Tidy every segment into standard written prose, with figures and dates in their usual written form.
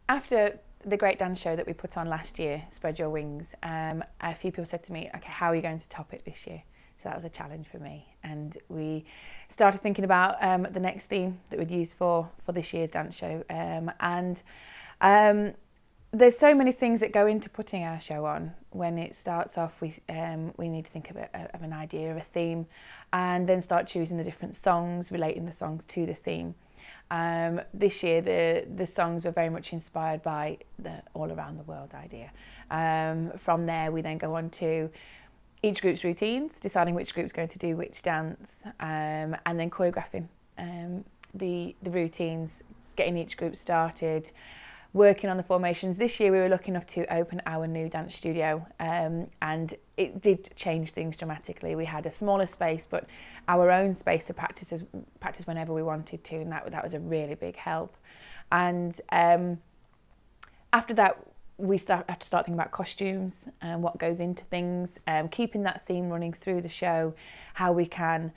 After the great dance show that we put on last year, Spread Your Wings, a few people said to me, okay, how are you going to top it this year? So that was a challenge for me. And we started thinking about the next theme that we'd use for this year's dance show. There's so many things that go into putting our show on. When it starts off, we need to think of an idea of a theme, and then start choosing the different songs, relating the songs to the theme. This year, the songs were very much inspired by the All Around the World idea. From there, we then go on to each group's routines, deciding which group's going to do which dance, and then choreographing the routines, getting each group started, working on the formations. This year we were lucky enough to open our new dance studio, and it did change things dramatically. We had a smaller space, but our own space to practice whenever we wanted to, and that was a really big help. And after that, we have to start thinking about costumes and what goes into things, keeping that theme running through the show, how we can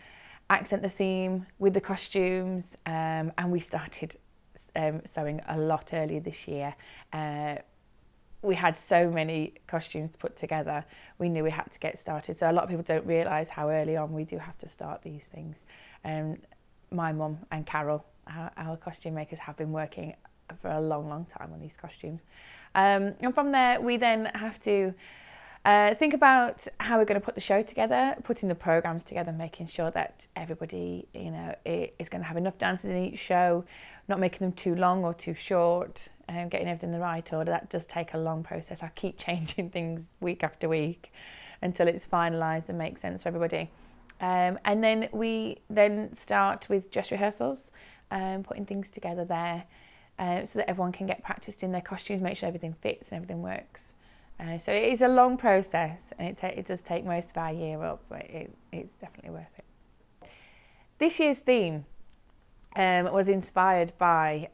accent the theme with the costumes, and we started sewing a lot earlier this year. We had so many costumes to put together, we knew we had to get started. So a lot of people don't realise how early on we do have to start these things. My mum and Carol, our costume makers, have been working for a long time on these costumes. And from there we then have to think about how we're going to put the show together, putting the programmes together, making sure that everybody, is going to have enough dances in each show, not making them too long or too short, and getting everything in the right order. That does take a long process. I keep changing things week after week until it's finalised and makes sense for everybody. And then we then start with dress rehearsals, putting things together there, so that everyone can get practiced in their costumes, make sure everything fits and everything works. So it is a long process, and it does take most of our year up, but it's definitely worth it. This year's theme was inspired by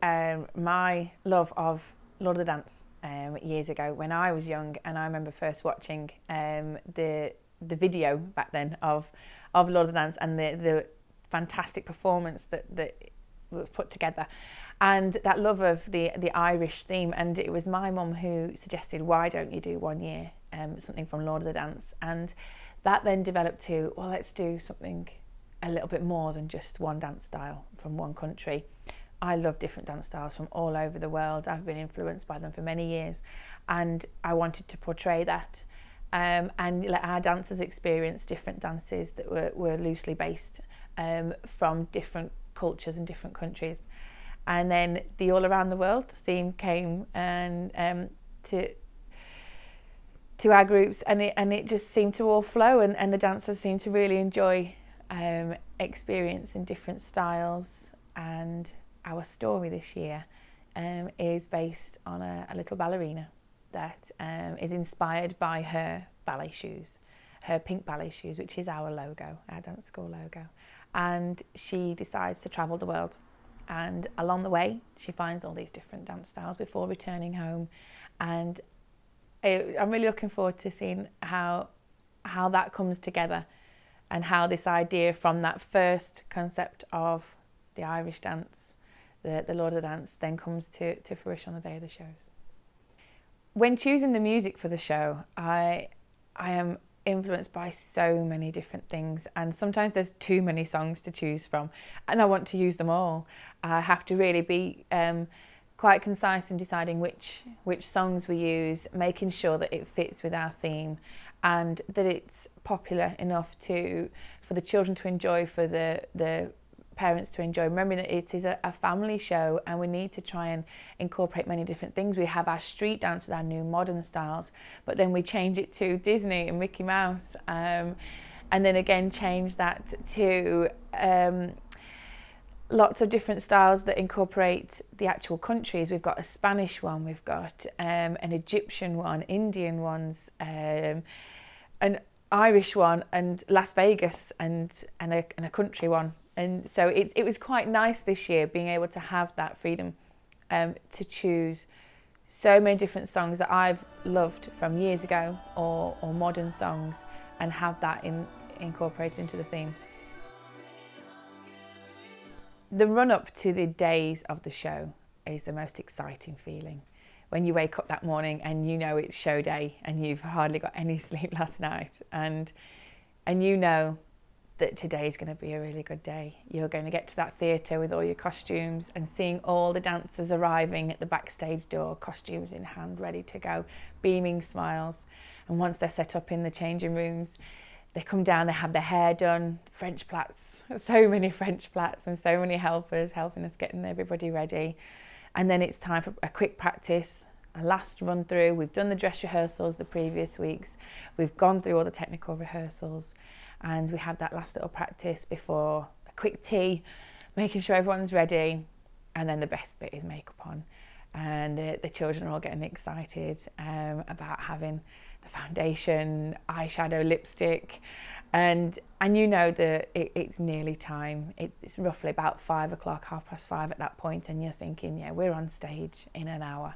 my love of Lord of the Dance years ago when I was young, and I remember first watching the video back then of Lord of the Dance and the fantastic performance that was put together, and that love of the Irish theme. And it was my mum who suggested, why don't you do one year something from Lord of the Dance? And that then developed to, well, let's do something a little bit more than just one dance style from one country. I love different dance styles from all over the world. I've been influenced by them for many years, and I wanted to portray that and let our dancers experience different dances that were loosely based from different cultures and different countries. And then the All Around the World theme came and to our groups, and it just seemed to all flow, and the dancers seemed to really enjoy experiencing different styles. And our story this year is based on a little ballerina that is inspired by her ballet shoes, her pink ballet shoes, which is our logo, our dance school logo. And she decides to travel the world, and along the way she finds all these different dance styles before returning home. And I'm really looking forward to seeing how that comes together, and how this idea from that first concept of the Irish dance, the Lord of the Dance, then comes to fruition on the day of the shows. When choosing the music for the show, I am influenced by so many different things, and sometimes there's too many songs to choose from, and I want to use them all. I have to really be quite concise in deciding which songs we use, making sure that it fits with our theme, and that it's popular enough for the children to enjoy, for the parents to enjoy, remembering that it is a family show, and we need to try and incorporate many different things. We have our street dance with our new modern styles, but then we change it to Disney and Mickey Mouse, and then again change that to lots of different styles that incorporate the actual countries. We've got a Spanish one, we've got an Egyptian one, Indian ones, an Irish one, and Las Vegas, and a country one. And so it was quite nice this year being able to have that freedom to choose so many different songs that I've loved from years ago, or modern songs, and have that incorporated into the theme. The run-up to the days of the show is the most exciting feeling. when you wake up that morning and you know it's show day and you've hardly got any sleep last night, and you know that today's going to be a really good day. You're going to get to that theatre with all your costumes and seeing all the dancers arriving at the backstage door, costumes in hand, ready to go, beaming smiles. And once they're set up in the changing rooms, they come down, they have their hair done, French plaits, so many French plaits and so many helpers helping us getting everybody ready. And then it's time for a quick practice, a last run through. We've done the dress rehearsals the previous weeks. We've gone through all the technical rehearsals, and we had that last little practice before a quick tea, making sure everyone's ready. And then the best bit is makeup on. And the children are all getting excited about having the foundation, eyeshadow, lipstick. And you know that it's nearly time. It's roughly about 5 o'clock, 5:30 at that point, and you're thinking, yeah, we're on stage in an hour.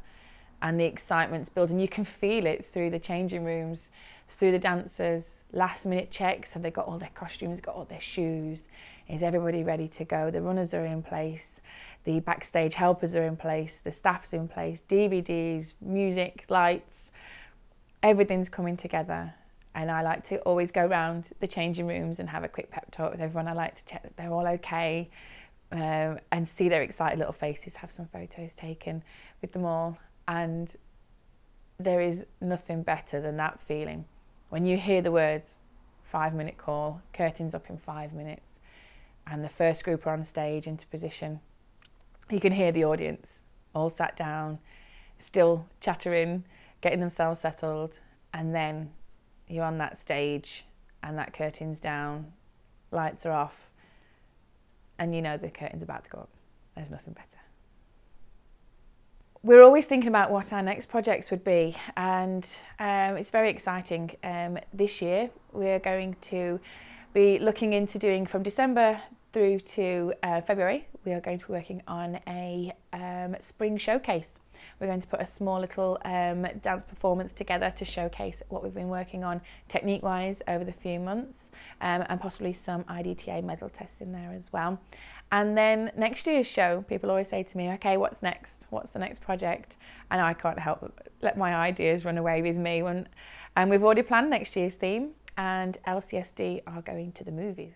And the excitement's building. You can feel it through the changing rooms, through the dancers, last minute checks. Have they got all their costumes, got all their shoes? Is everybody ready to go? The runners are in place, the backstage helpers are in place, the staff's in place, DVDs, music, lights, everything's coming together. And I like to always go around the changing rooms and have a quick pep talk with everyone. I like to check that they're all okay and see their excited little faces, have some photos taken with them all. And there is nothing better than that feeling when you hear the words 5-minute call, curtains up in 5 minutes, and the first group are on stage into position. You can hear the audience all sat down, still chattering, getting themselves settled, and then you're on that stage and that curtain's down, lights are off, and you know the curtain's about to go up. There's nothing better. We're always thinking about what our next projects would be, and it's very exciting. This year we're going to be looking into doing from December through to February. We are going to be working on a spring showcase. We're going to put a small little dance performance together to showcase what we've been working on technique-wise over the few months, and possibly some IDTA medal tests in there as well. And then next year's show, people always say to me, okay, what's next? What's the next project? And I can't help but let my ideas run away with me. And we've already planned next year's theme, and LCSD are going to the movies.